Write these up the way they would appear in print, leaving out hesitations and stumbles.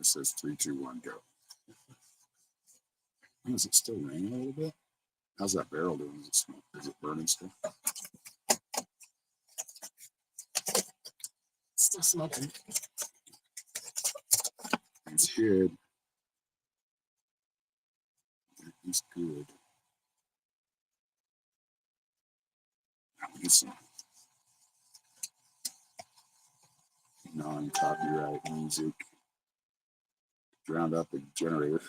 It says 3, 2, 1, go. Oh, is it still raining a little bit? How's that barrel doing? Is it smoke? Is it burning still? Still smoking. It's hid. It's good. Now we get some non-copyright music. Drowned up the generator.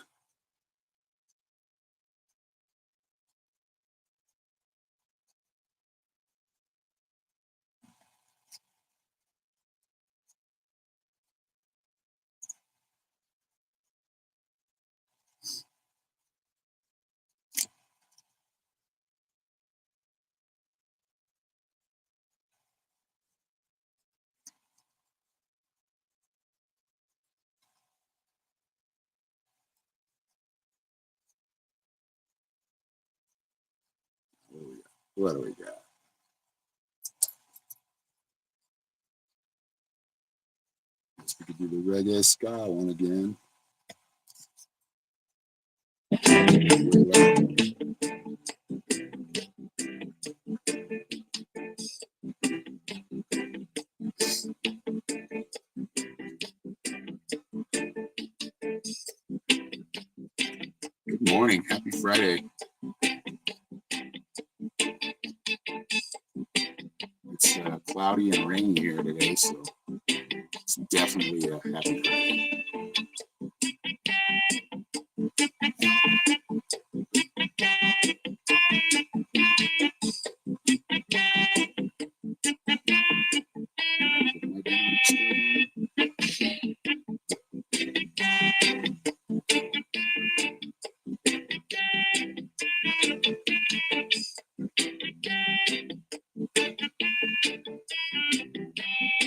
What do we got? Guess we could do the reggae ska one again. Good morning. Happy Friday. It's cloudy and rainy here today, so it's definitely a happy Friday.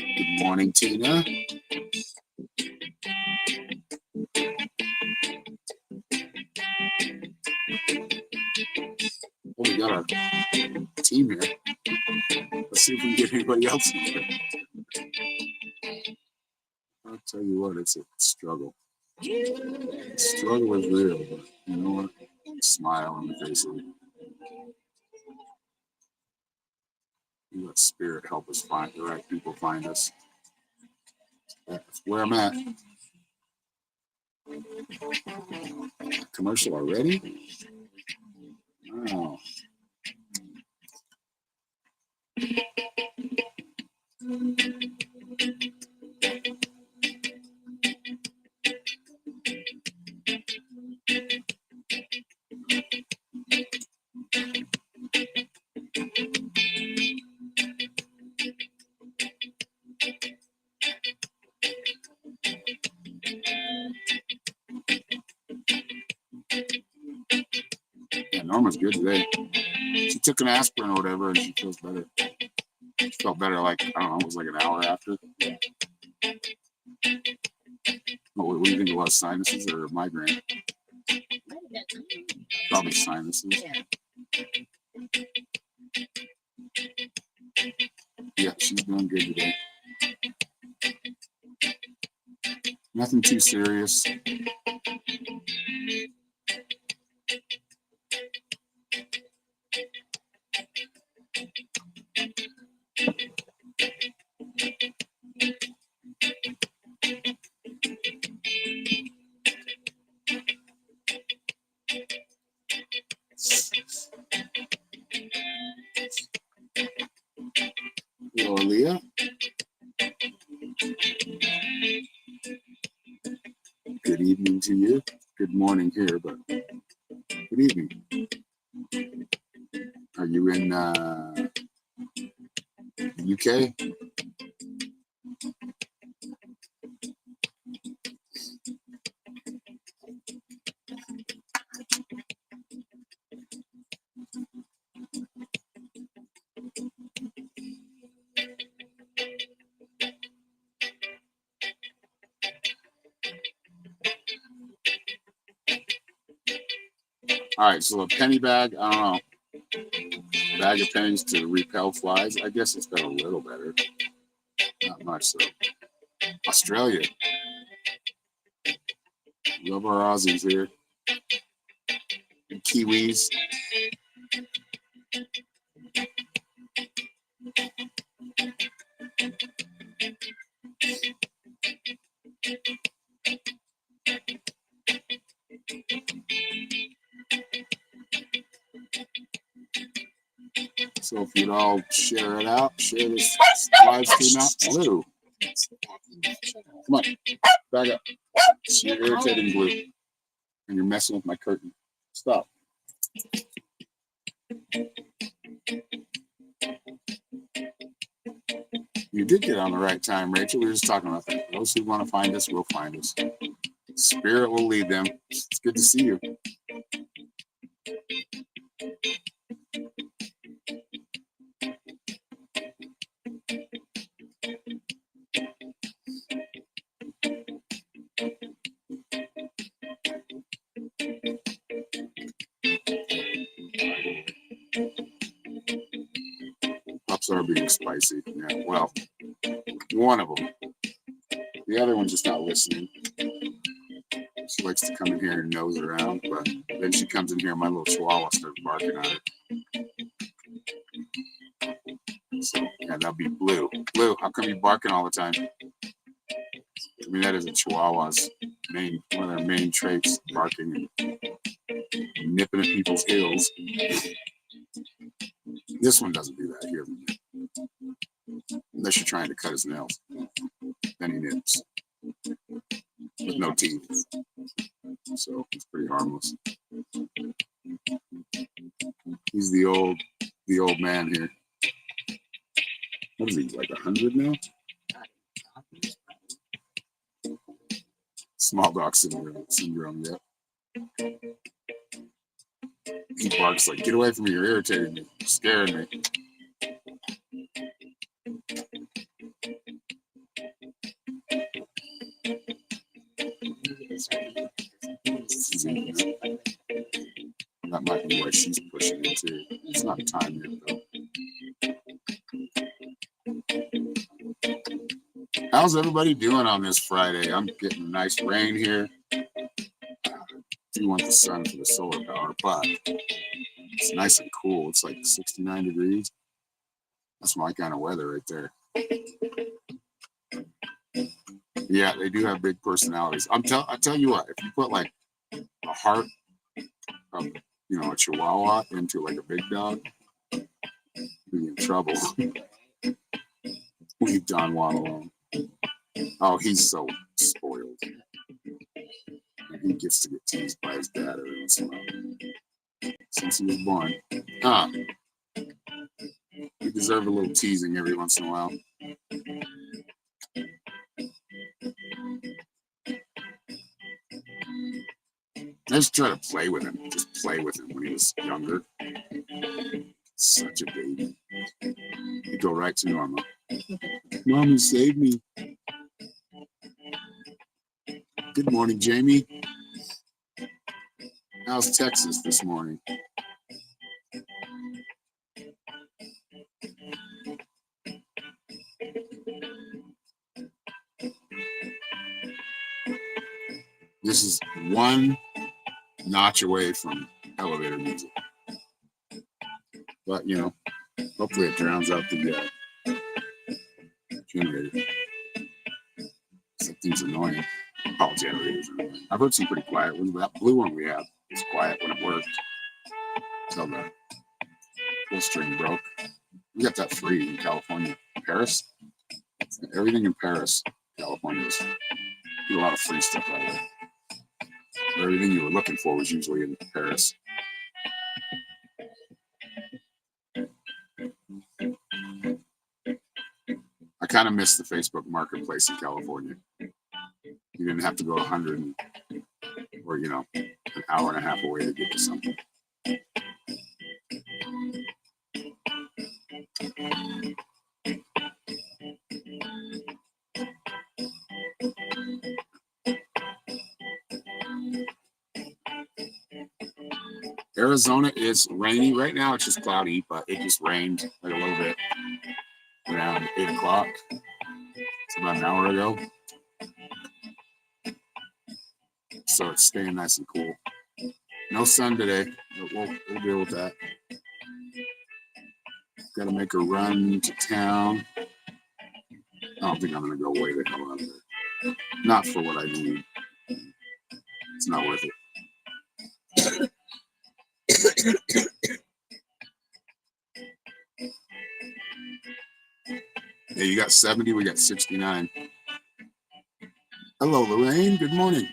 Good morning, Tina. Oh, we got our team here. Let's see if we can get anybody else in here. I'll tell you what, it's a struggle. The struggle is real, but you know what? Smile on the face of it. You let spirit help us find the right people find us. That's where I'm at. Commercial already? Wow. Yeah, Norma's good today. She took an aspirin or whatever, and she feels better. She felt better, like, I don't know, it was like an hour after. Oh, what do you think it was, sinuses or migraine? Probably sinuses. Yeah, she's doing good today. Nothing too serious. Hello, Leah. Good evening to you. Good morning here, but good evening. Are you in the UK? All right, so a penny bag, I don't know. Bag of pennies to repel flies. I guess it's been a little better. Not much, though. Australia. Love our Aussies here. Kiwis. So if you'd all share it out, share this live stream out. Blue. Come on, back up. You're irritating, Blue. And you're messing with my curtain. Stop. You did get on the right time, Rachel. We were just talking about that. Those who want to find us will find us. Spirit will lead them. It's good to see you. Pups are being spicy. Yeah, well, one of them. The other one's just not listening. She likes to come in here and nose around, but then she comes in here and my little chihuahua starts barking at her. So, yeah, that'll be Blue. Blue, how come you barking all the time? I mean, that is a chihuahua's one of their main traits, barking and nipping at people's heels. This one doesn't do that here. Unless you're trying to cut his nails. Then he nips. With no teeth. So it's pretty harmless. He's the old man here. What is he, like 100 now? Small dog syndrome, yeah. He barks like, get away from me, you're irritating me, you're scaring me. That might be why she's pushing it too. It's not time yet though. How's everybody doing on this Friday? I'm getting nice rain here. I do want the sun for the solar power, but it's nice and cool. It's like 69 degrees. That's my kind of weather right there. Yeah, they do have big personalities. I tell you what, if you put like a heart of, a chihuahua into like a big dog, you'd be in trouble. Leave Don Juan alone. Oh, he's so spoiled. And he gets to get teased by his dad every once in a while. Since he was born. He deserved a little teasing every once in a while. I just try to play with him. Just play with him when he was younger. Such a baby. He'd go right to Norma. Mommy, save me. Good morning, Jamie. How's Texas this morning? This is one notch away from elevator music. But, hopefully it drowns out the generator. That thing's annoying. All generators are annoying. I've heard some pretty quiet ones, but that blue one we have is quiet when it worked. Until the full string broke. We got that free in California. Paris? Everything in Paris, California, is a lot of free stuff out there. Everything you were looking for was usually in Paris. I kind of miss the Facebook marketplace in California. You didn't have to go 100 or, an hour and a half away to get to something. Arizona is rainy. Right now it's just cloudy, but it just rained like a little bit around 8 o'clock. It's about an hour ago. so it's staying nice and cool. No sun today, but we'll deal with that. Got to make a run to town. I don't think I'm going to go way the hell out of there. Not for what I need. It's not worth it. Yeah, you got 70, we got 69. Hello, Lorraine. Good morning.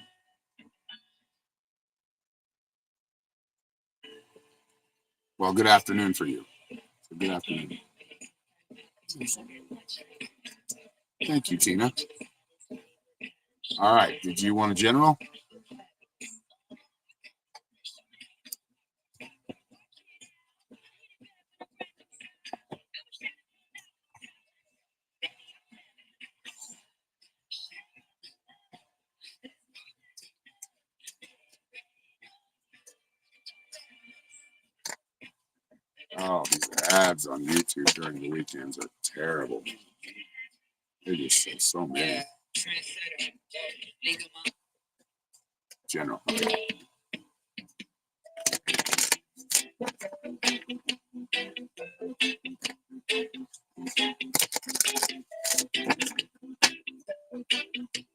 Well, good afternoon for you. So good afternoon. Thank you, Tina. All right. Did you want a general? Oh, these ads on YouTube during the weekends are terrible. They just say so many. General. Okay.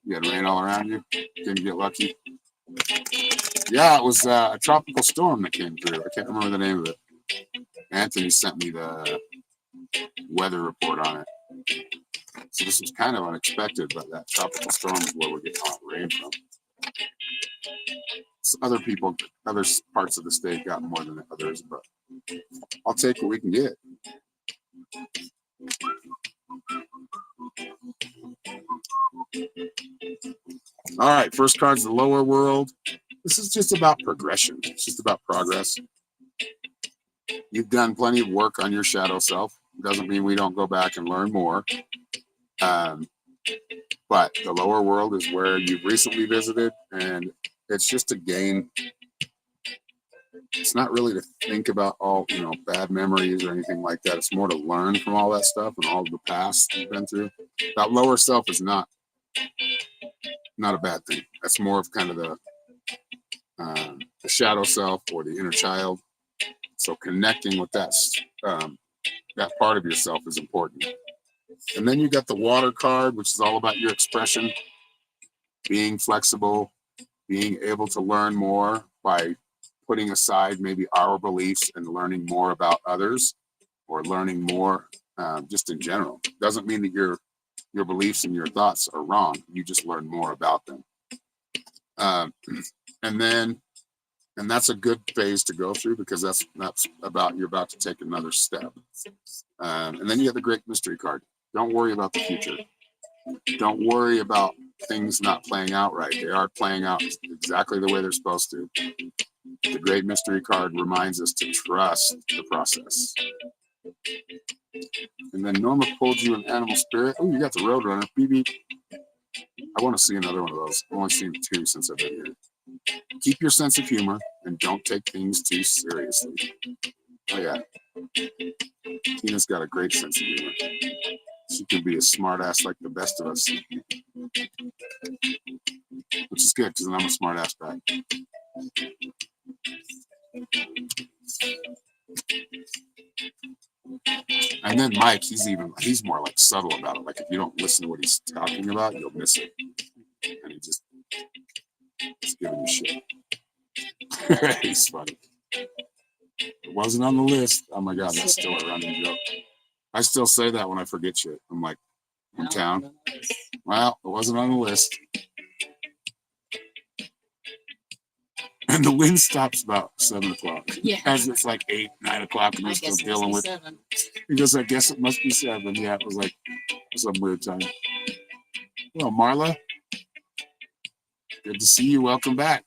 You had rain all around you? Didn't get lucky? Yeah, it was a tropical storm that came through. I can't remember the name of it. Anthony sent me the weather report on it. So this was kind of unexpected, but that tropical storm is where we're getting all the rain from. So other parts of the state got more than others, but I'll take what we can get. All right, first card's the lower world. This is just about progression. It's just about progress. You've done plenty of work on your shadow self. Doesn't mean we don't go back and learn more. But the lower world is where you've recently visited, and it's just a gain. It's not really to think about all, bad memories or anything like that. It's more to learn from all that stuff and all the past you've been through. That lower self is not a bad thing. That's more of kind of the shadow self or the inner child. So connecting with that part of yourself is important. And then you got the water card, which is all about your expression, being flexible, being able to learn more by putting aside maybe our beliefs and learning more about others, or learning more just in general. Doesn't mean that your beliefs and your thoughts are wrong. You just learn more about them. And that's a good phase to go through, because that's about, you're about to take another step. And then you have the Great Mystery card. Don't worry about the future. Don't worry about things not playing out right. They are playing out exactly the way they're supposed to. The Great Mystery card reminds us to trust the process. And then Norma pulled you an animal spirit. Oh, you got the Roadrunner. Beep, beep. I want to see another one of those. I've only seen 2 since I've been here. Keep your sense of humor and don't take things too seriously. Oh, yeah. Tina's got a great sense of humor. She can be a smart ass like the best of us. Which is good, because I'm a smart ass back. And then Mike, he's more like subtle about it. Like if you don't listen to what he's talking about, you'll miss it. And he's giving you shit. He's funny. It wasn't on the list. Oh my God, that's still a running joke. I still say that when I forget shit. I'm like, in town. Well, it wasn't on the list. And the wind stops about 7 o'clock. Yeah. As it's like 8, 9 o'clock, and we're still dealing with it. He goes, I guess it must be 7. Yeah, it was like some weird time. Well, Marla, good to see you. Welcome back.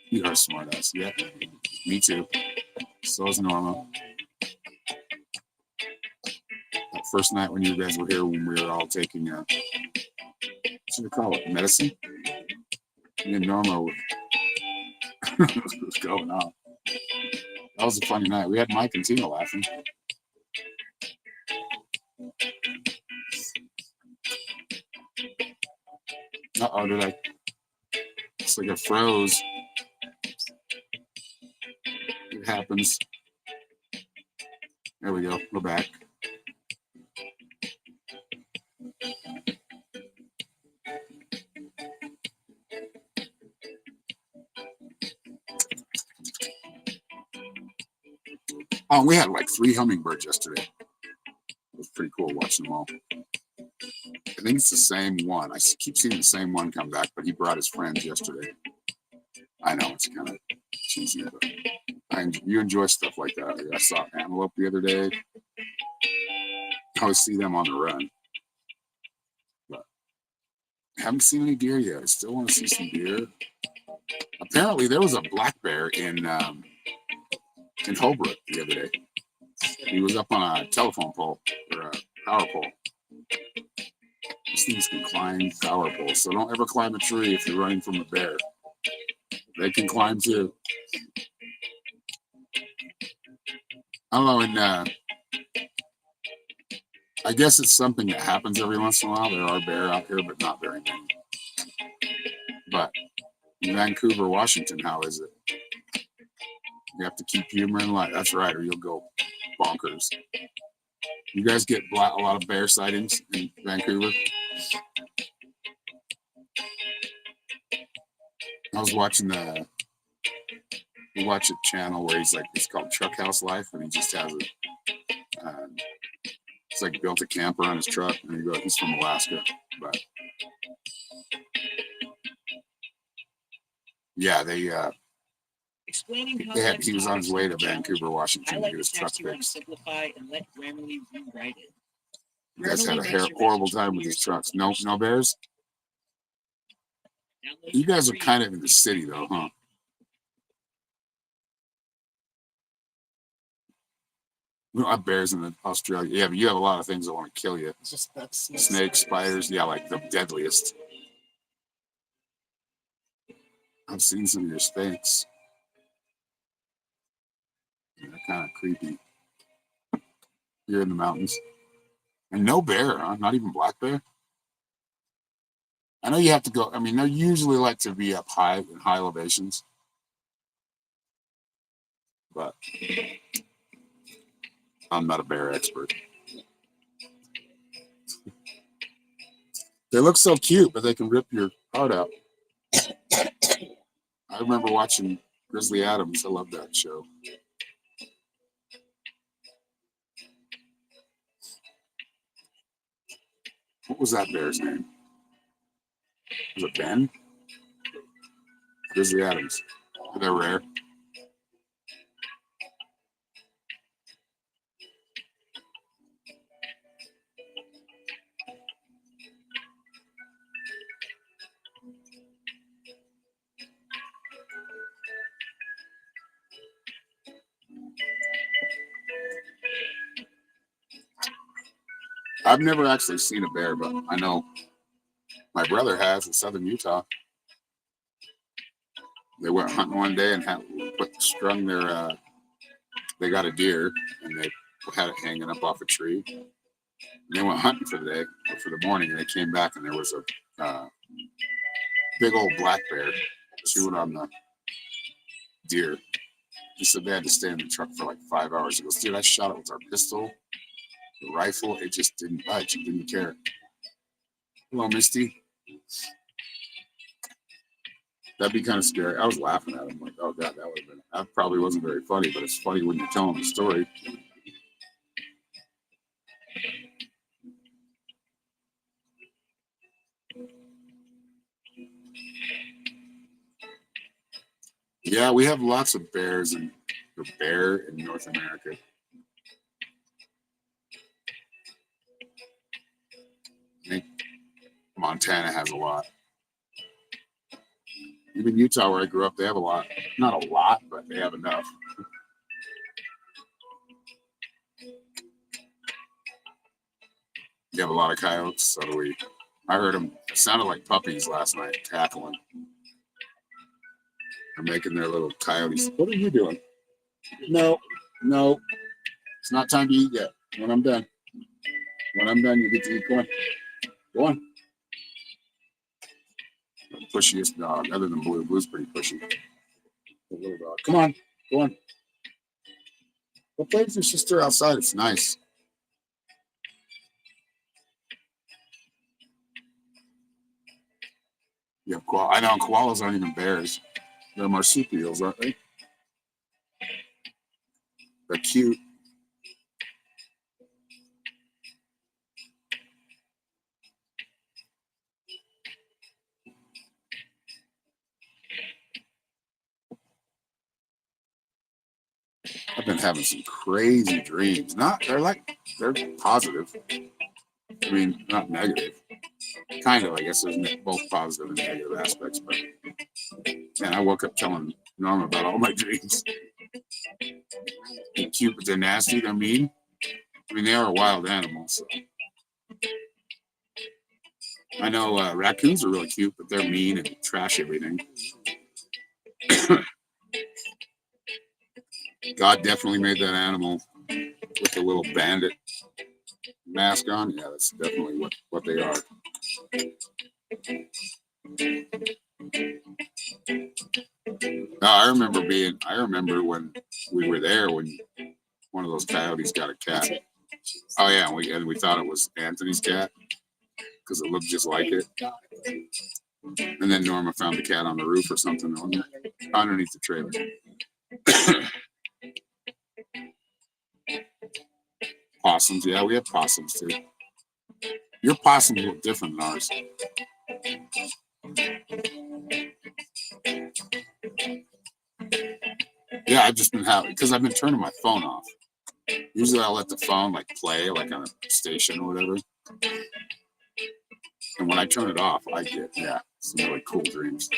You are a smart ass. Yeah, me too. So is Norma. That first night when you guys were here, when we were all taking what should we call it? Medicine? Me and Norma were was going on. That was a funny night. We had Mike and Tina laughing. Uh-oh, did I? It's like it froze. It happens. There we go. We're back. Oh, we had like 3 hummingbirds yesterday. It was pretty cool watching them all. I think it's the same one. I keep seeing the same one come back, but he brought his friends yesterday. I know it's kind of cheesy, but you enjoy stuff like that. I saw antelope the other day. I always see them on the run, but I haven't seen any deer yet. I still want to see some deer. Apparently, there was a black bear in Holbrook the other day. He was up on a telephone pole or a power pole. These things can climb power poles, so don't ever climb a tree if you're running from a bear. They can climb too. I don't know, and I guess it's something that happens every once in a while. There are bears out here, but not very many. But in Vancouver, Washington, how is it? You have to keep humor in life. That's right, or you'll go bonkers. You guys get a lot of bear sightings in Vancouver? I was watching we watch a channel where he's like, it's called Truck House Life, and he just has it's like built a camper on his truck, and he's from Alaska, but yeah, he was on his way to Vancouver, Washington to get his truck fixed. You guys had a horrible time with his trucks. No bears? You guys are kind of in the city, though, huh? We don't have bears in Australia. Yeah, but you have a lot of things that want to kill you. Snakes, spiders, yeah, like the deadliest. I've seen some of your snakes. They're kind of creepy. You're in the mountains. And no bear, huh? Not even black bear? I know you have to go. I mean, they usually like to be up high in high elevations. But I'm not a bear expert. They look so cute, but they can rip your heart out. I remember watching Grizzly Adams. I love that show. What was that bear's name? Was it Ben? Grizzly Adams. They're rare. I've never actually seen a bear, but I know my brother has in southern Utah. They went hunting one day and strung their. They got a deer and they had it hanging up off a tree. And they went hunting for the day, or for the morning, and they came back and there was a big old black bear chewing on the deer. He said they had to stay in the truck for like 5 hours. He goes, dude, I shot it with our pistol, the rifle. It just didn't budge. It didn't care. Hello, Misty. That'd be kind of scary. I was laughing at him like, oh God, that probably wasn't very funny, but it's funny when you're telling the story. Yeah, we have lots of bears in North America. I think Montana has a lot. Even Utah, where I grew up, they have a lot. Not a lot, but they have enough. You have a lot of coyotes, so do we. I heard them. It sounded like puppies last night, cackling. They're making their little coyotes. What are you doing? No. It's not time to eat yet. When I'm done, you get to eat. Go on. pushiest dog other than Blue. Blue's pretty pushy. The little dog. Come on, go on. Go play with your sister outside. It's nice. Yeah, I know koalas aren't even bears. They're marsupials, aren't they? They're cute. I've been having some crazy dreams. They're positive. I mean, not negative. Kind of, I guess there's both positive and negative aspects. But man, I woke up telling Norma about all my dreams. They're cute, but they're nasty. They're mean. I mean, they are a wild animal. So I know raccoons are really cute, but they're mean and trash everything. God definitely made that animal with the little bandit mask on. Yeah, that's definitely what they are. I remember when we were there when one of those coyotes got a cat. Oh yeah, and we thought it was Anthony's cat because it looked just like it. And then Norma found the cat on the roof or something underneath the trailer. Possums, yeah, we have possums too. Your possums look different than ours. Yeah, I've just been because I've been turning my phone off. Usually I'll let the phone play on a station or whatever. And when I turn it off, I get some really cool dreams.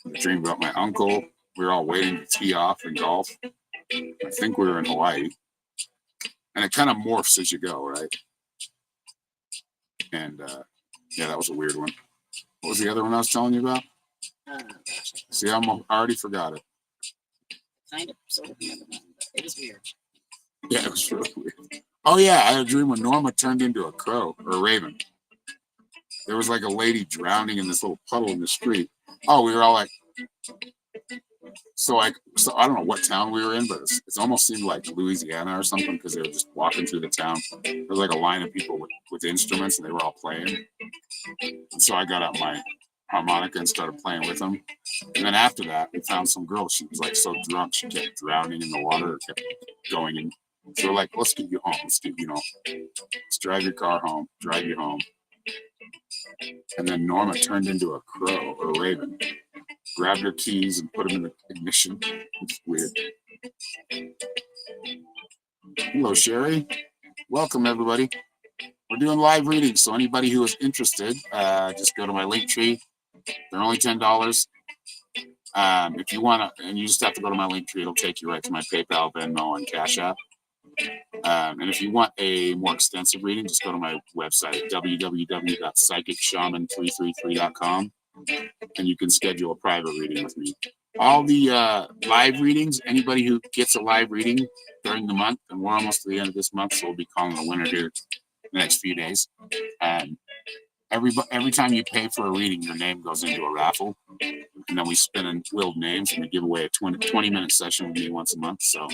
I dreamed about my uncle. We were all waiting to tee off in golf. I think we were in Hawaii. And it kind of morphs as you go, right? And that was a weird one. What was the other one I was telling you about? See, I already forgot it. Kind of, sort of remember that, but it was weird. Yeah, it was really weird. Oh yeah, I had a dream when Norma turned into a crow or a raven. There was a lady drowning in this little puddle in the street. Oh, we were all like, so I don't know what town we were in, but it almost seemed like Louisiana or something because they were just walking through the town. There was a line of people with instruments and they were all playing. And so I got out my harmonica and started playing with them. And then after that, we found some girl. She was so drunk she kept drowning in the water, kept going in. So we're like, let's get you home. Let's drive your car home, drive you home. And then Norma turned into a crow or a raven, grabbed her keys and put them in the ignition. It's weird. Hello, Sherry. Welcome, everybody. We're doing live readings, so anybody who is interested, just go to my link tree. They're only $10. If you want to, and you just have to go to my link tree, it'll take you right to my PayPal, Venmo, and Cash App. And if you want a more extensive reading, just go to my website, www.psychicshaman333.com, and you can schedule a private reading with me. All the live readings, anybody who gets a live reading during the month, and we're almost to the end of this month, so we'll be calling the winner here the next few days. And every time you pay for a reading, your name goes into a raffle, and then we spin and wheel names, and we give away a 20-minute session with me once a month. So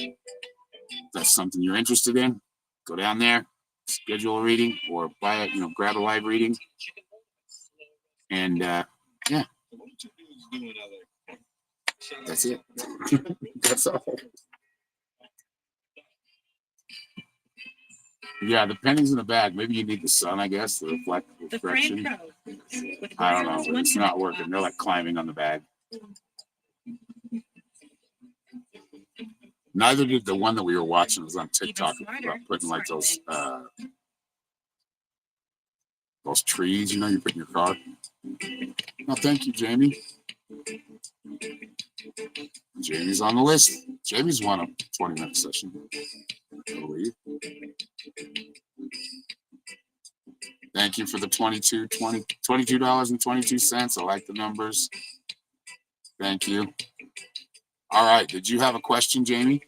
if that's something you're interested in, go down there, schedule a reading, or buy it, grab a live reading. And that's it. That's all. Yeah, the pennies in the bag. Maybe you need the sun, I guess, to reflect reflection. I don't know, but it's not working. They're climbing on the bag. Neither did the one that we were watching. It was on TikTok about putting those trees, you put in your car. No, thank you, Jamie. Jamie's on the list. Jamie's won a 20-minute session, I believe. Thank you for the $22.22. I like the numbers. Thank you. All right. Did you have a question, Jamie?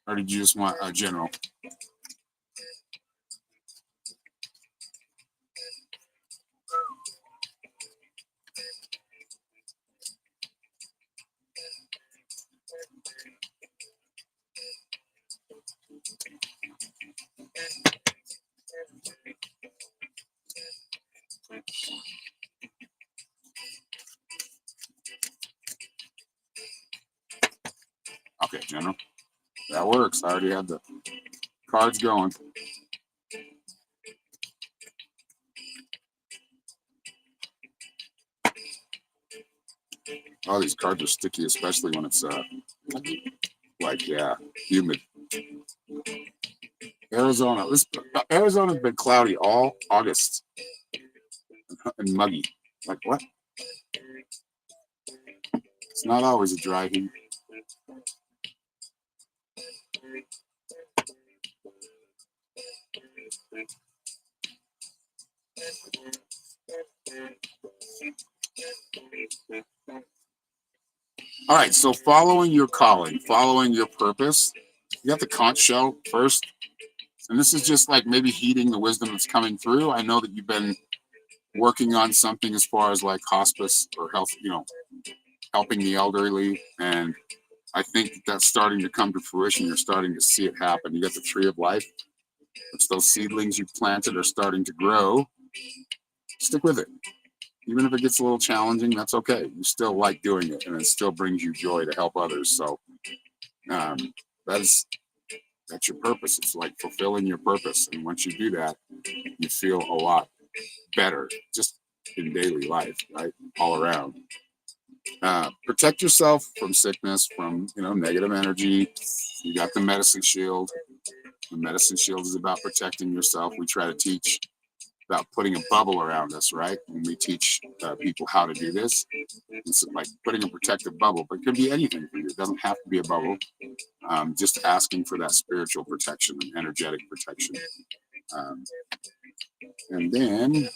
Or did you just want a general? Okay, General. That works. I already had the cards going. Oh, these cards are sticky, especially when it's like, yeah, humid. Arizona's been cloudy all August and muggy. Like what? It's not always a dry heat. All right, so following your calling, following your purpose, you got the conch shell first. And this is just like maybe heeding the wisdom that's coming through. I know that you've been working on something as far as like hospice or health, helping the elderly. And I think that's starting to come to fruition. You're starting to see it happen. You got the tree of life, which those seedlings you planted are starting to grow. Stick with it. Even if it gets a little challenging, that's okay. You still like doing it, and it still brings you joy to help others. So that's your purpose. It's like fulfilling your purpose. And once you do that, you feel a lot better just in daily life, right? All around. Protect yourself from sickness, from negative energy. You got the medicine shield. The medicine shield is about protecting yourself. We try to teach about putting a bubble around us, right? And we teach people how to do this. It's like putting a protective bubble, but it could be anything for you. It doesn't have to be a bubble. Just asking for that spiritual protection and energetic protection. And then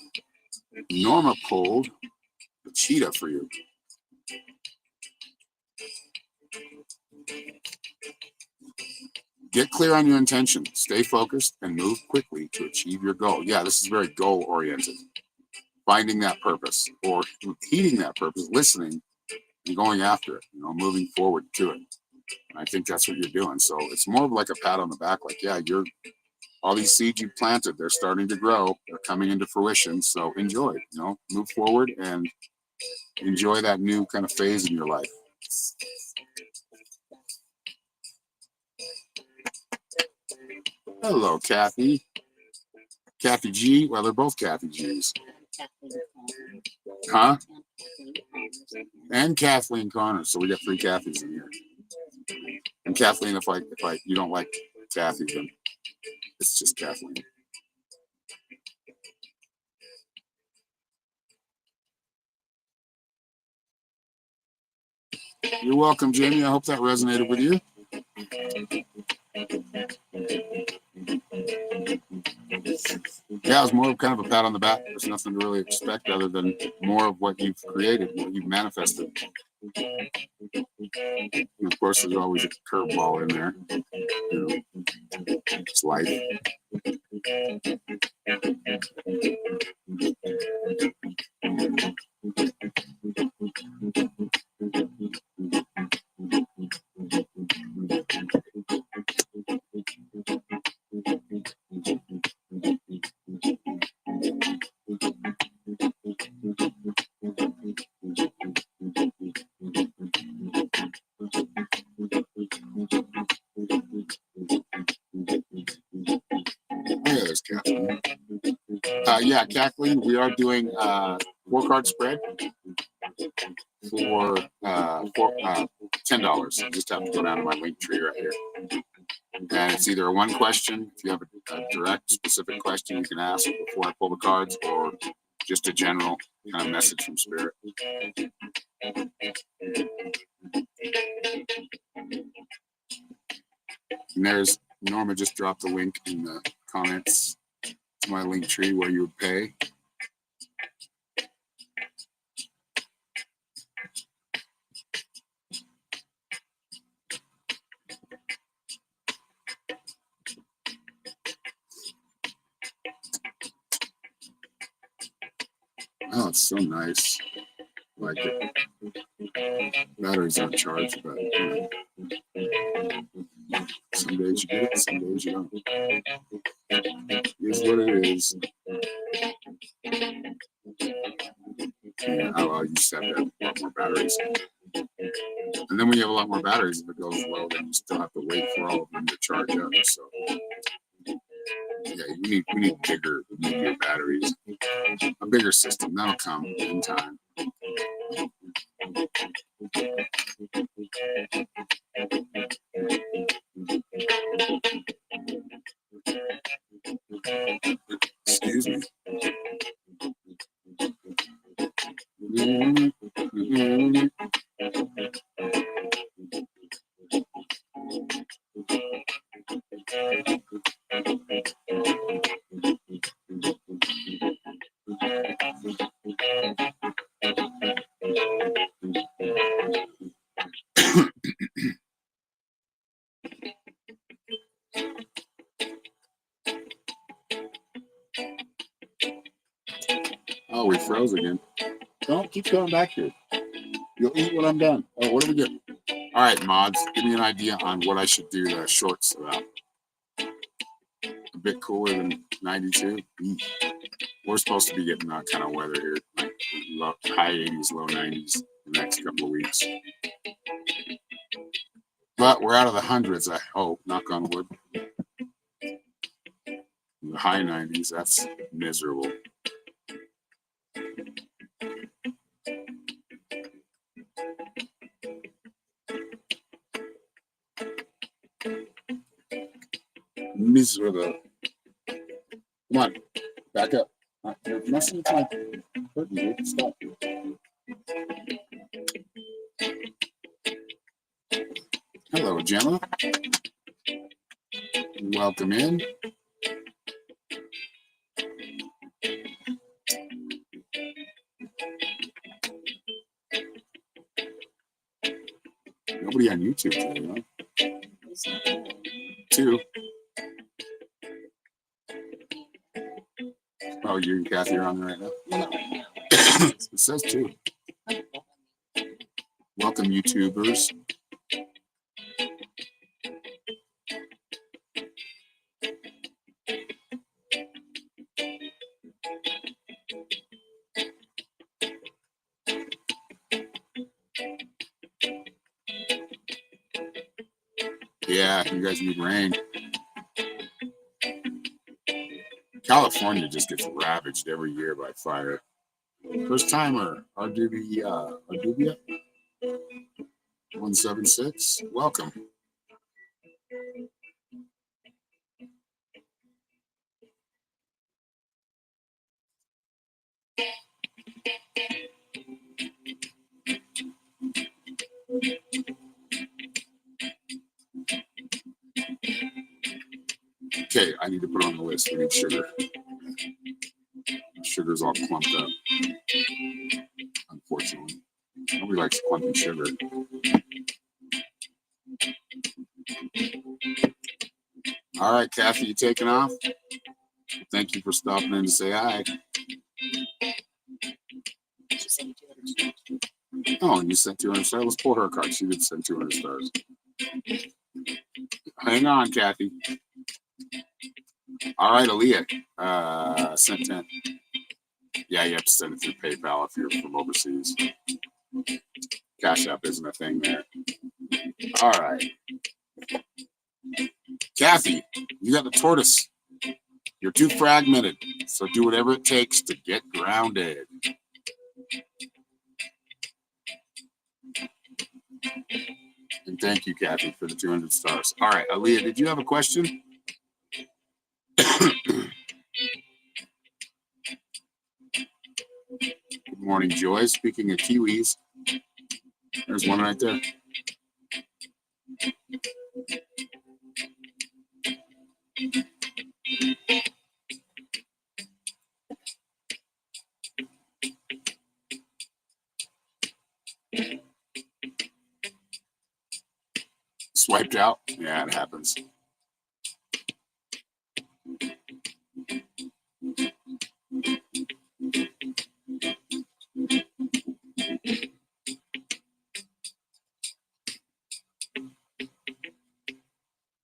Norma pulled the cheetah for you. Get clear on your intention, stay focused, and move quickly to achieve your goal. Yeah, this is very goal-oriented. Finding that purpose or heeding that purpose, listening and going after it, moving forward to it. And I think that's what you're doing. So it's more of like a pat on the back, like, yeah, all these seeds you planted, they're starting to grow, they're coming into fruition. So enjoy, move forward and enjoy that new kind of phase in your life. Hello, Kathy. Kathy G. Well, they're both Kathy G's. Huh? And Kathleen Connor. So we got 3 Kathys in here. And Kathleen, if you don't like Kathy, then it's just Kathleen. You're welcome, Jamie. I hope that resonated with you. Yeah, it was more of kind of a pat on the back. There's nothing to really expect other than more of what you've created, what you've manifested. And of course, there's always a curveball in there. It's life. There's Kathleen. Yeah, Kathleen, we are doing 4-card spread for $10. You just have to go down to my link tree right here. And it's either one question, if you have a direct, specific question you can ask before I pull the cards, or just a general kind of message from Spirit. And there's Norma just dropped the link in the comments to my link tree where you would pay. Oh, it's so nice. Like it. Batteries aren't charged, but it's Some days you get it, some days you don't. Here's what it is. Yeah, I used to have a lot more batteries. And then when you have a lot more batteries, if it goes low, then you still have to wait for all of them to charge up. So yeah, we need bigger batteries, a bigger system. That'll come in time. Excuse me. Oh, we froze again. Don't keep going back here. You'll eat when I'm done. Oh, what do we get? All right, mods, give me an idea on what I should do to shorts about. A bit cooler than 92. We're supposed to be getting that kind of weather here, like high 80s, low 90s the next couple of weeks. But we're out of the hundreds, I hope, knock on wood. The high 90s, that's miserable. Miserable. Come on, back up. You're messing with my curtain, dude. Stop. Hello, Gemma. Welcome in. Nobody on YouTube today, huh? 2. Oh, you and Kathy are on there right now? Not right now. It says 2. Welcome, YouTubers. Yeah, you guys need rain. California just gets ravaged every year by fire. First timer, Ardubia 176. Welcome. Okay, I need to put on the list. We need sugar. Sugar's all clumped up. Unfortunately, nobody likes clumpy sugar. All right, Kathy, you taking off? Thank you for stopping in to say hi. Oh, and you sent 200 stars. Let's pull her card. She did send 200 stars. Hang on, Kathy. All right, Aaliyah, sent 10. Yeah, you have to send it through PayPal if you're from overseas. Cash App isn't a thing there. All right. Kathy, you got the tortoise. You're too fragmented, so do whatever it takes to get grounded. And thank you, Kathy, for the 200 stars. All right, Aaliyah, did you have a question? Good morning, Joy. Speaking of kiwis, there's one right there. Swiped out? Yeah, it happens.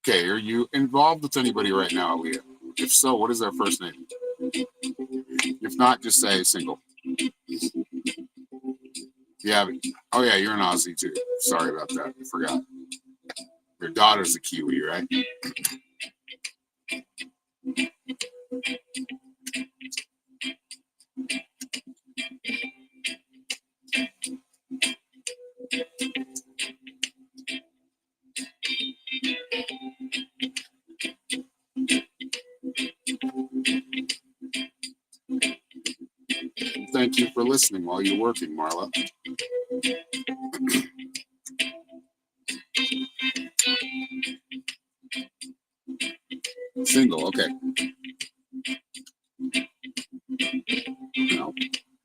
Okay, here you involved with anybody right now, Aaliyah? If so, what is their first name? If not, just say single. Yeah. Oh, yeah, you're an Aussie too. Sorry about that. I forgot. Your daughter's a Kiwi, right? Thank you for listening while you're working, Marla. Single, okay. No,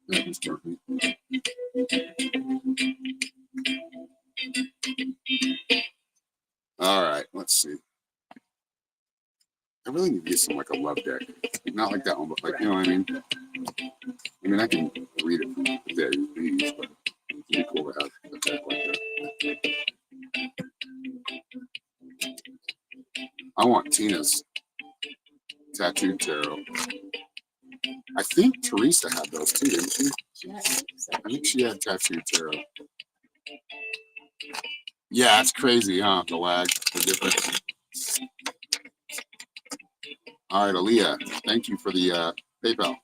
that was working. All right, let's see. I really need to get some like a love deck. Not like that one, but like, you know what I mean? I mean, I can read it from the day these, but it'd be cool to have a deck like that. I want Tina's tattooed tarot. I think Teresa had those too, didn't she? I think she had tattooed tarot. Yeah, it's crazy, huh? The lag, the difference. All right, Aaliyah, thank you for the PayPal.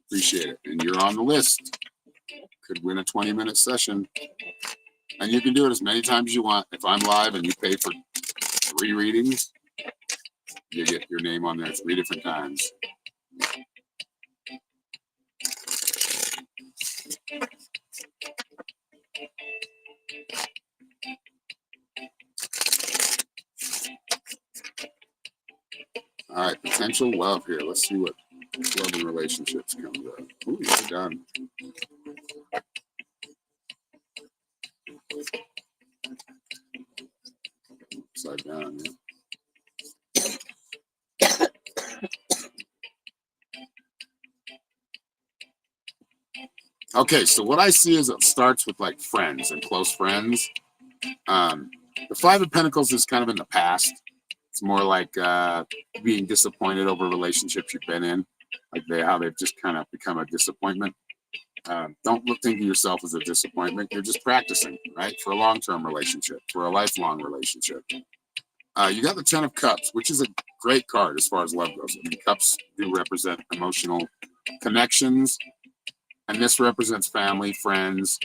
Appreciate it. And you're on the list. Could win a 20-minute session. And you can do it as many times as you want. If I'm live and you pay for 3 readings, you get your name on there 3 different times. All right, potential love here. Let's see what love and relationships comes up. Ooh, you're done. Upside down, yeah. Okay, so what I see is it starts with like friends and close friends. The 5 of Pentacles is kind of in the past. It's more like being disappointed over relationships you've been in, like how they've just kind of become a disappointment. Don't think of yourself as a disappointment. You're just practicing, right? For a long-term relationship, for a lifelong relationship. You got the 10 of Cups, which is a great card as far as love goes. I mean, cups do represent emotional connections, and this represents family, friends,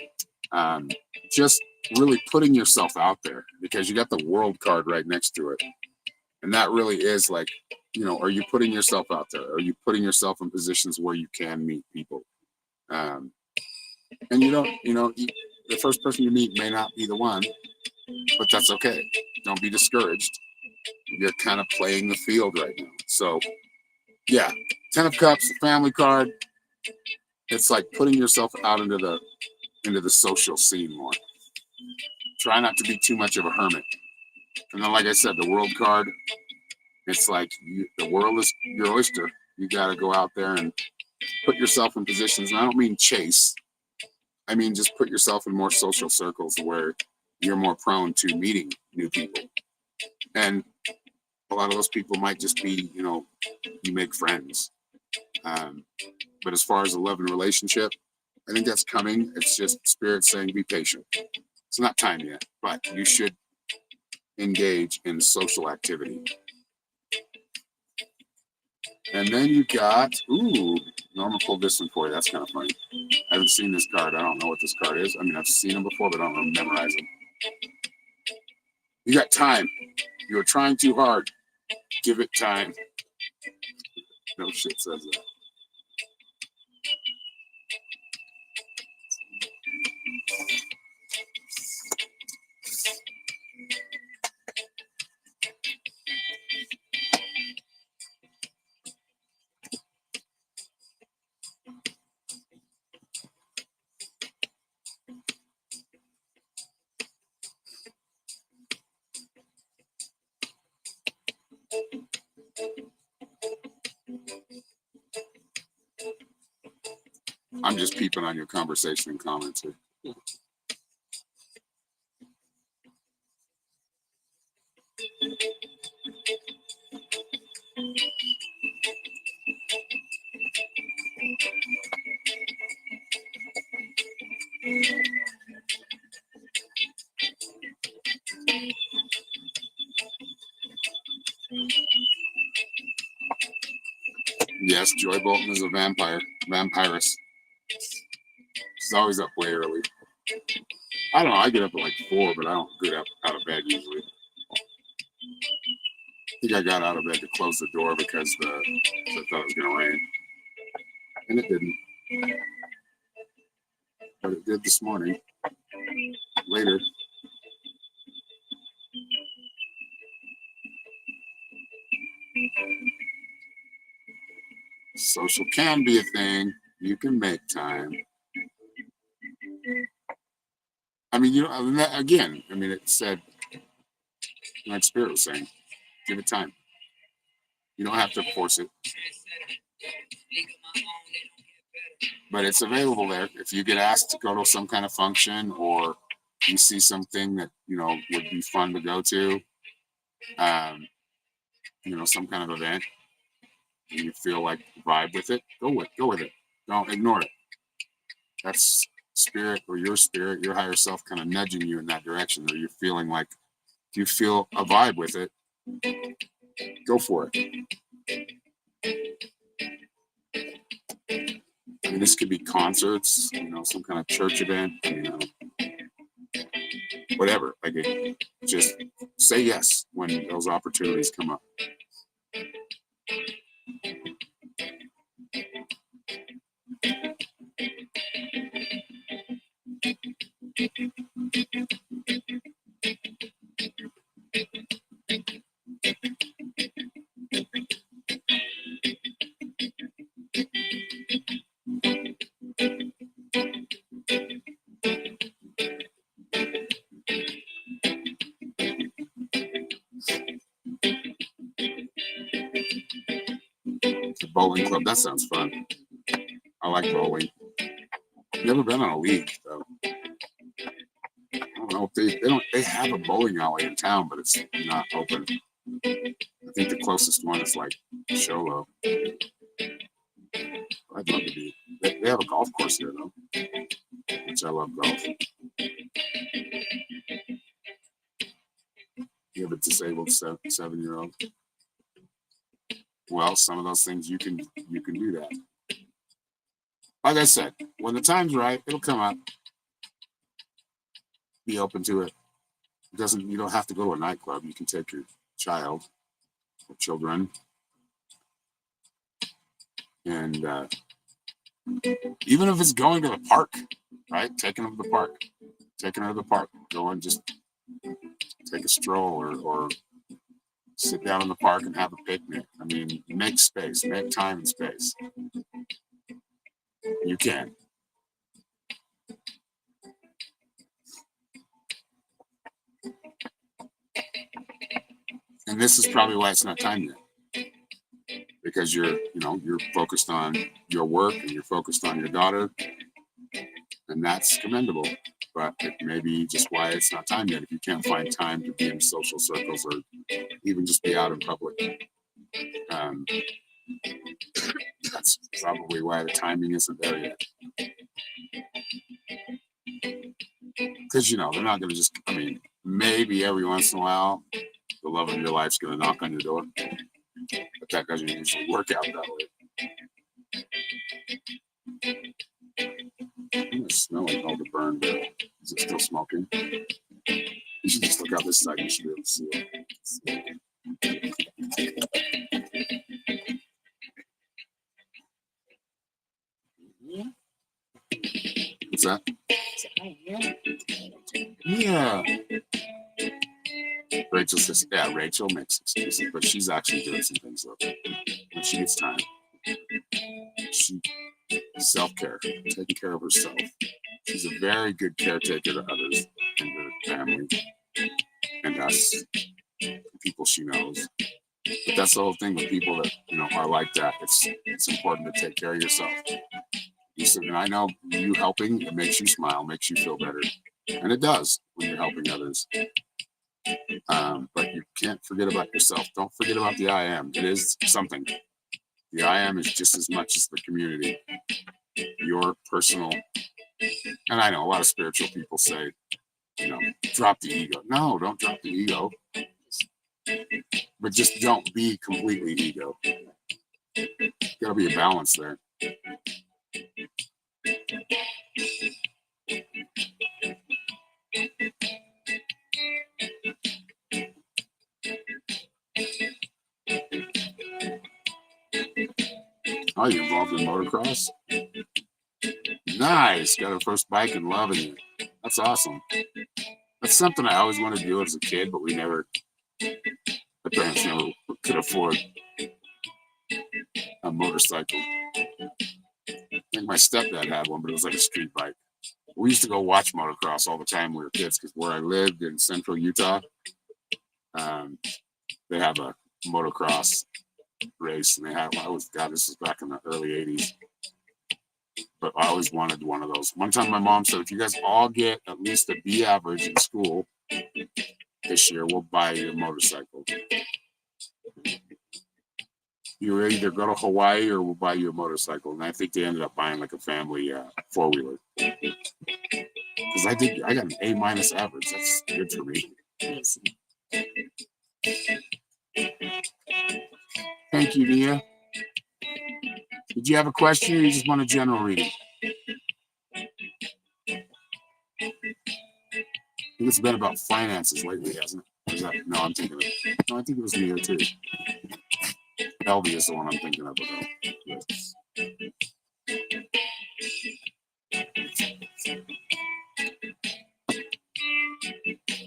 just really putting yourself out there, because you got the World card right next to it. And that really is like, you know, are you putting yourself out there? Are you putting yourself in positions where you can meet people? And you don't, the first person you meet may not be the one, but that's okay. Don't be discouraged. You're kind of playing the field right now. So yeah, 10 of Cups, the family card. It's like putting yourself out into the social scene more. Try not to be too much of a hermit. And then, like I said, the World card, it's like the world is your oyster. You got to go out there and put yourself in positions. And I don't mean chase. I mean just put yourself in more social circles where you're more prone to meeting new people. And a lot of those people might just be, you make friends. But as far as a love and relationship, I think that's coming. It's just Spirit saying be patient. It's not time yet, but you should engage in social activity. And then you got, Norma pulled this one for you. That's kind of funny. I haven't seen this card. I don't know what this card is. I mean, I've seen them before, but I don't memorize them. You got time. You're trying too hard. Give it time. No shit says that. I'm just peeping on your conversation and comments here. Yes, Joy Bolton is a vampiress. She's always up way early. I don't know. I get up at like 4, but I don't get up out of bed usually. I think I got out of bed to close the door because I thought it was going to rain. And it didn't. But it did this morning. Later. Social can be a thing. You can make time. I mean, you know, again, I mean, it said, like Spirit was saying, give it time. You don't have to force it. But it's available there. If you get asked to go to some kind of function or you see something that, you know, would be fun to go to, you know, some kind of event, and you feel like vibe with it, go with it. Don't ignore it. That's spirit, your higher self kind of nudging you in that direction, or you're feeling like, if you feel a vibe with it, go for it. I mean, this could be concerts, you know, some kind of church event, you know, whatever. Like, just say yes when those opportunities come up. The bowling club, that sounds fun. I like bowling. Never been on a league though. I don't know if they have a bowling alley in town, but it's not open. I think the closest one is like Sholo. I'd love to be. They have a golf course here though, which I love golf. You have a disabled 7-year-old. Well, some of those things you can do that. Like I said, when the time's right, it'll come up. Be open to it. You don't have to go to a nightclub. You can take your child or children, and even if it's going to the park, right? Taking them to the park, go and just take a stroll or sit down in the park and have a picnic. I mean, make space, make time and space. You can. And this is probably why it's not time yet. Because you're focused on your work and you're focused on your daughter, and that's commendable. But it may be just why it's not time yet. If you can't find time to be in social circles or even just be out in public, that's probably why the timing isn't there yet. Because, they're not going to just, maybe every once in a while, the love of your life's going to knock on your door. But that doesn't usually work out that way. I'm smelling all the burned. Is it still smoking? You should just look out this side. You should be able to see it. What's that? Yeah. Rachel says, Rachel makes excuses, but she's actually doing some things though. When she gets time. Self-care, taking care of herself. She's a very good caretaker to others and her family and us, people she knows. But that's the whole thing with people that are like that. It's important to take care of yourself. And I know you helping, it makes you smile, makes you feel better, and it does when you're helping others. But you can't forget about yourself. Don't forget about the I am. It is something. The I am is just as much as the community. Your personal, and I know a lot of spiritual people say, drop the ego. No, don't drop the ego. But just don't be completely ego. Got to be a balance there. Oh, you involved in motocross? Nice. Got her first bike and loving it. That's awesome. That's something I always wanted to do as a kid, but my parents never could afford a motorcycle. I think my stepdad had one, but it was like a street bike. We used to go watch motocross all the time when we were kids because where I lived in central Utah, they have a motocross race, and this is back in the early 80s. But I always wanted one of those. One time my mom said, if you guys all get at least a B average in school this year, we'll buy you a motorcycle. You either go to Hawaii or we'll buy you a motorcycle. And I think they ended up buying like a family four-wheeler. Because I got an A- average. That's good for me. Thank you, Nia. Did you have a question or you just want a general reading? I think it's been about finances lately, hasn't it? No, I'm thinking of it. No, I think it was Nia too. Elvie is the one I'm thinking of.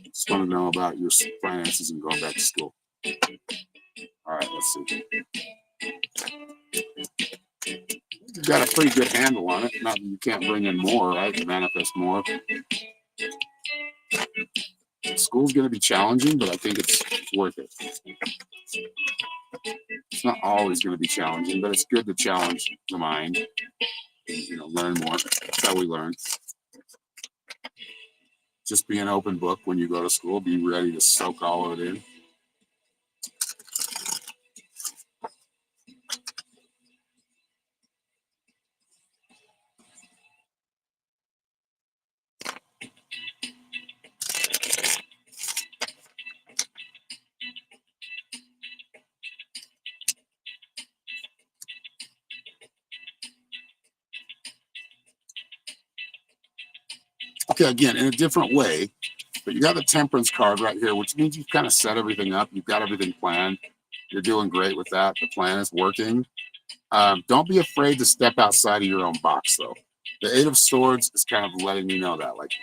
Just want to know about your finances and going back to school. All right, let's see. You've got a pretty good handle on it. Not that you can't bring in more, right? Manifest more. School's going to be challenging, but I think it's worth it. It's not always going to be challenging, but it's good to challenge the mind and, learn more. That's how we learn. Just be an open book when you go to school. Be ready to soak all of it in. Okay, again, in a different way, but you got the temperance card right here, which means you've kind of set everything up. You've got everything planned. You're doing great with that. The plan is working. Don't be afraid to step outside of your own box, though. The Eight of Swords is kind of letting you know that, like,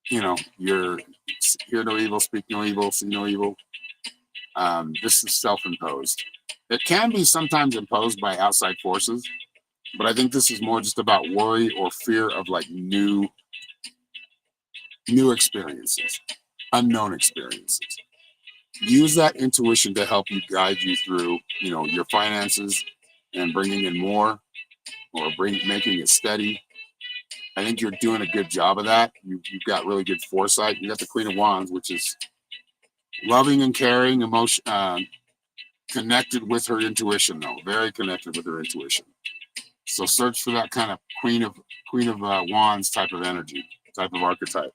you're hear no evil, speak no evil, see no evil. This is self-imposed. It can be sometimes imposed by outside forces, but I think this is more just about worry or fear of like new experiences, unknown experiences. Use that intuition to help you guide you through, your finances and bringing in more or making it steady. I think you're doing a good job of that. You've got really good foresight. You got the Queen of Wands, which is loving and caring, emotion, connected with her intuition, though. Very connected with her intuition. So search for that kind of Queen of Wands type of energy, type of archetype.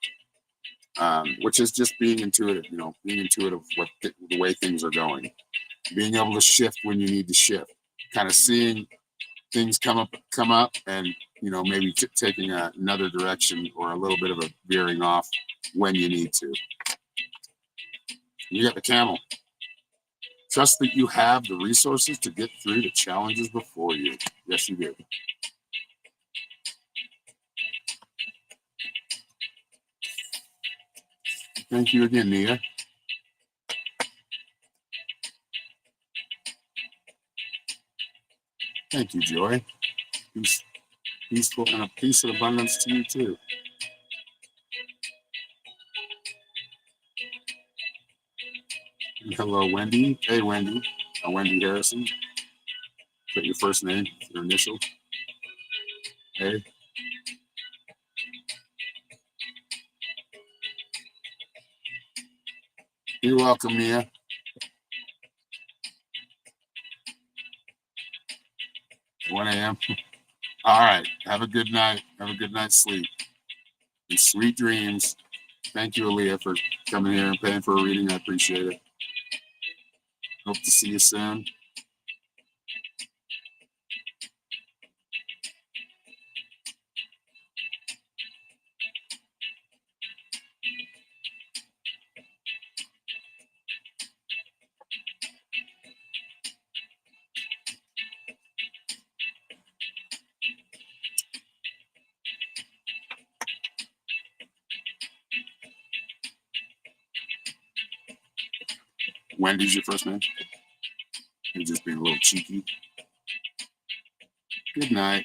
Which is just being intuitive, being intuitive with the way things are going, being able to shift when you need to shift, kind of seeing things come up, and maybe taking another direction or a little bit of a veering off when you need to. You got the Camel. Trust that you have the resources to get through the challenges before you. Yes, you do. Thank you again, Nia. Thank you, Joy. Peaceful and a peace and abundance to you, too. Hello, Wendy. Hey, Wendy. Wendy Harrison. Is that your first name, your initial? Hey. You're welcome, Mia. One a.m. All right. Have a good night. Have a good night's sleep. And sweet dreams. Thank you, Aaliyah, for coming here and paying for a reading. I appreciate it. Hope to see you soon. Wendy's your first name? You're just being a little cheeky. Good night.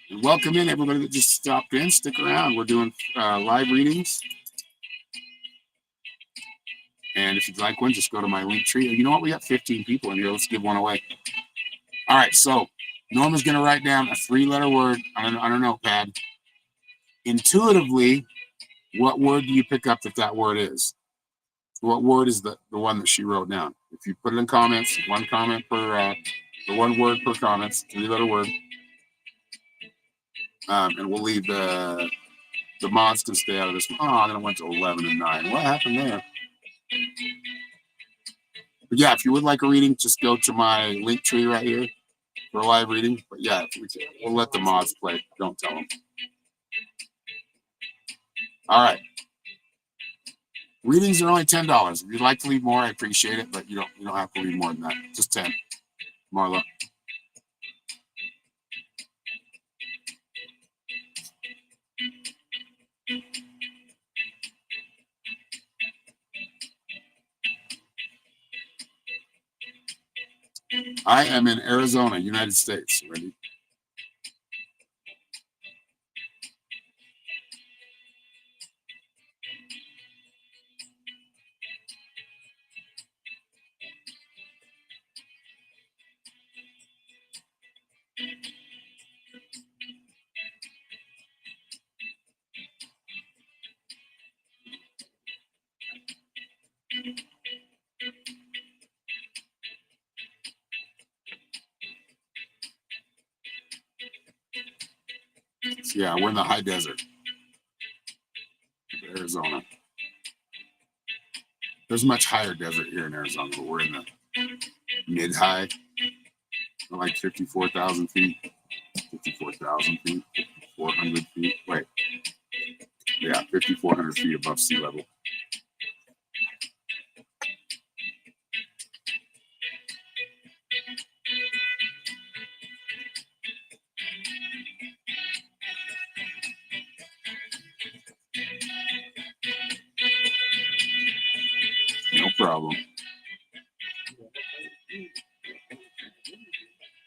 And welcome in everybody that just stopped in. Stick around. We're doing live readings. And if you'd like one, just go to my link tree. You know what? We got 15 people in here. Let's give one away. All right. So Norma's going to write down a 3-letter word on a notepad. Intuitively, what word do you pick up that word is? What word is the one that she wrote down? If you put it in comments, one comment per, the one word per comments, 3-letter word. And we'll leave the mods can stay out of this one. Oh, then it went to 11 and 9. What happened there? But yeah, if you would like a reading, just go to my link tree right here for a live reading. But yeah, we'll let the mods play. Don't tell them. All right. Readings are only $10. If you'd like to leave more, I appreciate it, but you don't have to leave more than that. Just 10. Marla. I am in Arizona, United States. Ready? Yeah, we're in the high desert of Arizona. There's a much higher desert here in Arizona, but we're in the mid-high, like 54,000 feet, 54,000 feet, 400 feet. Wait, yeah, 5,400 feet above sea level. No problem.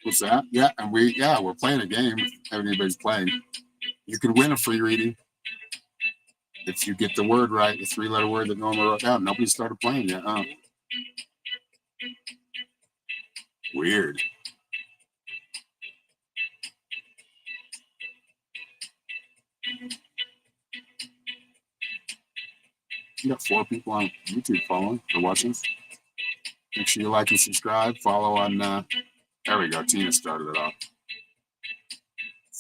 What's that? Yeah, and we're playing a game. If anybody's playing, you can win a free reading if you get the word right, the 3-letter word that Norma wrote down. Nobody started playing yet, huh? Weird. You got 4 people on YouTube following or watching. Make sure you like and subscribe. Follow on. There we go. Tina started it off.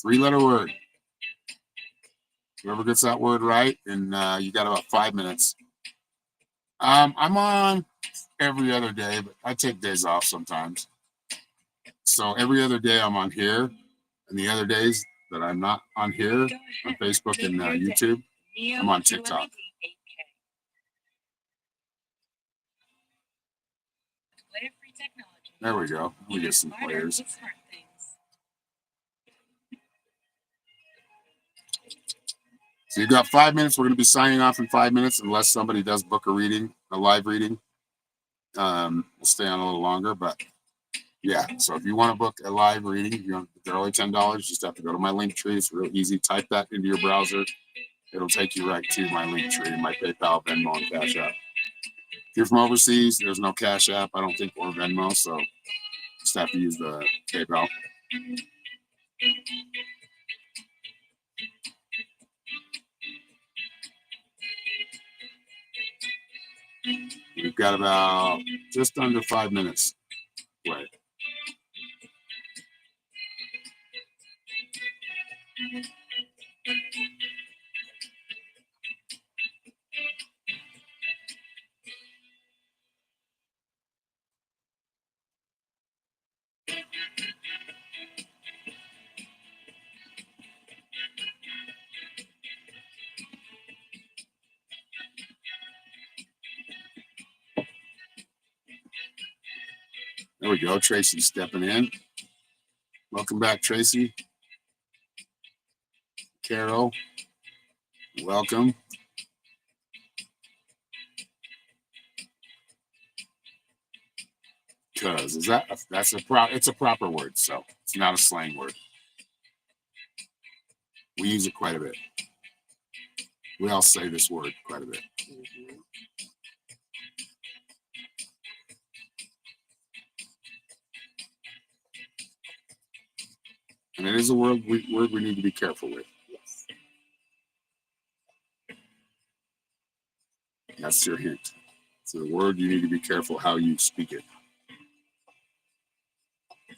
3-letter word. Whoever gets that word right, and you got about 5 minutes. I'm on every other day, but I take days off sometimes. So every other day I'm on here, and the other days that I'm not on here on Facebook and YouTube, I'm on TikTok. There we go. We get some players. So you've got 5 minutes. We're going to be signing off in 5 minutes unless somebody does book a reading, a live reading. We'll stay on a little longer, but yeah. So if you want to book a live reading, they're only $10. You just have to go to my link tree. It's real easy. Type that into your browser. It'll take you right to my link tree, my PayPal, Venmo, and Cash App. If you're from overseas, there's no Cash App, I don't think, or Venmo, so just have to use the PayPal. We've got about just under 5 minutes play. There we go. Tracy stepping in. Welcome back, Tracy. Carol, welcome. Because it's a proper word, so it's not a slang word. We use it quite a bit. We all say this word quite a bit. Mhm. And it is a word we need to be careful with. Yes. That's your hint. It's a word you need to be careful how you speak it.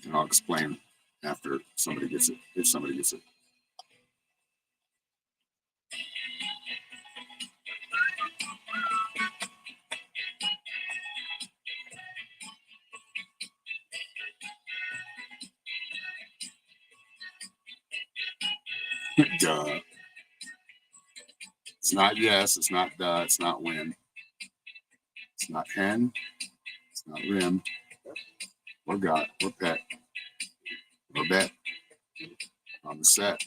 And I'll explain after somebody gets it, if somebody gets it. Duh. It's not yes, it's not duh, it's not when. It's not hen, it's not rim, or got, or pet, or bet on the set.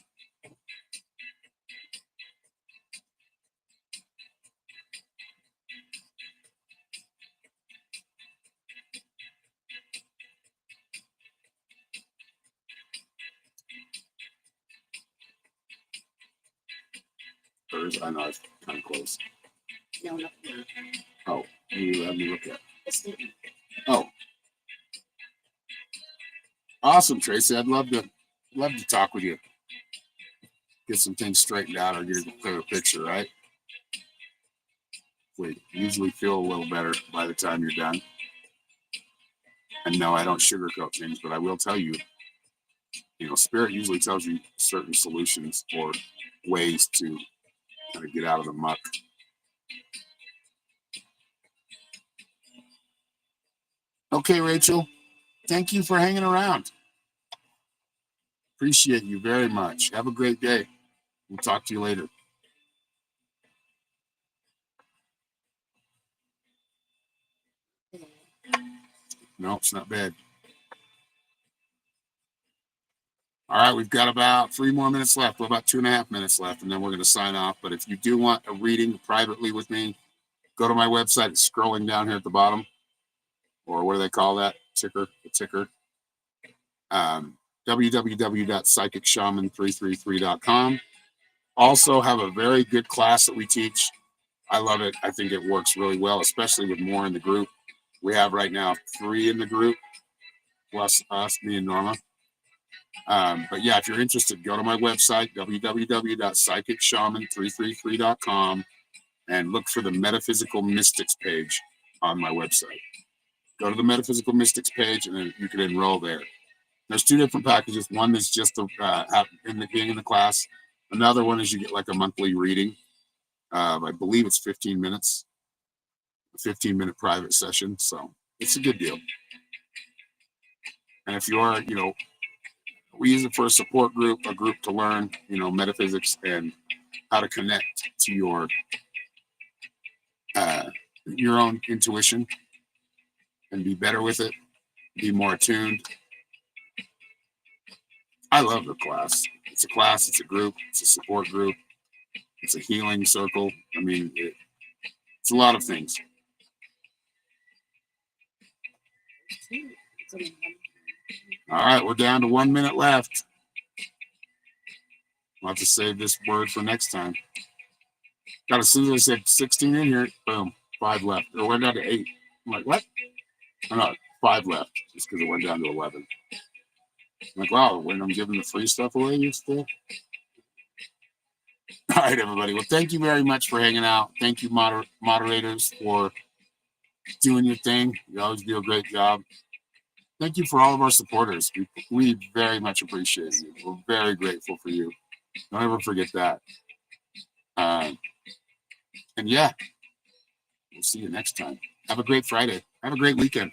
I know it's kind of close. No, no. Oh, you have me look at. It's the- Oh, awesome, Tracy. I'd love to talk with you. Get some things straightened out or get a clearer picture, right? We usually feel a little better by the time you're done. And no, I don't sugarcoat things, but I will tell you, Spirit usually tells you certain solutions or ways to kind of get out of the muck. Okay, Rachel, thank you for hanging around. Appreciate you very much. Have a great day. We'll talk to you later. No, it's not bad. All right, we've got about 3 more minutes left. Well, about 2.5 minutes left, and then we're going to sign off. But if you do want a reading privately with me, go to my website. It's scrolling down here at the bottom, or what do they call that? The ticker. www.psychicshaman333.com. Also have a very good class that we teach. I love it. I think it works really well, especially with more in the group. We have right now 3 in the group, plus us, me and Norma. But yeah, if you're interested, go to my website, www.psychicshaman333.com, and look for the Metaphysical Mystics page on my website. Go to the Metaphysical Mystics page, and then you can enroll there. There's 2 different packages. One is just being in the class. Another one is you get like a monthly reading. I believe it's 15 minutes, a 15-minute private session. So it's a good deal. And if you are, we use it for a support group, a group to learn, metaphysics and how to connect to your own intuition and be better with it, be more attuned. I love the class. It's a class, it's a group, it's a support group, it's a healing circle. I mean, it's a lot of things. All right, we're down to 1 minute left. I'll have to save this word for next time. Got as soon as I said 16 in here, boom, 5 left. Or we're down to 8. I'm like, what? Oh, no, 5 left, just because it went down to 11. I'm like, wow, when I'm giving the free stuff away, you still? All right, everybody. Well, thank you very much for hanging out. Thank you, moderators, for doing your thing. You always do a great job. Thank you for all of our supporters. We very much appreciate you. We're very grateful for you. Don't ever forget that. And yeah, we'll see you next time. Have a great Friday. Have a great weekend.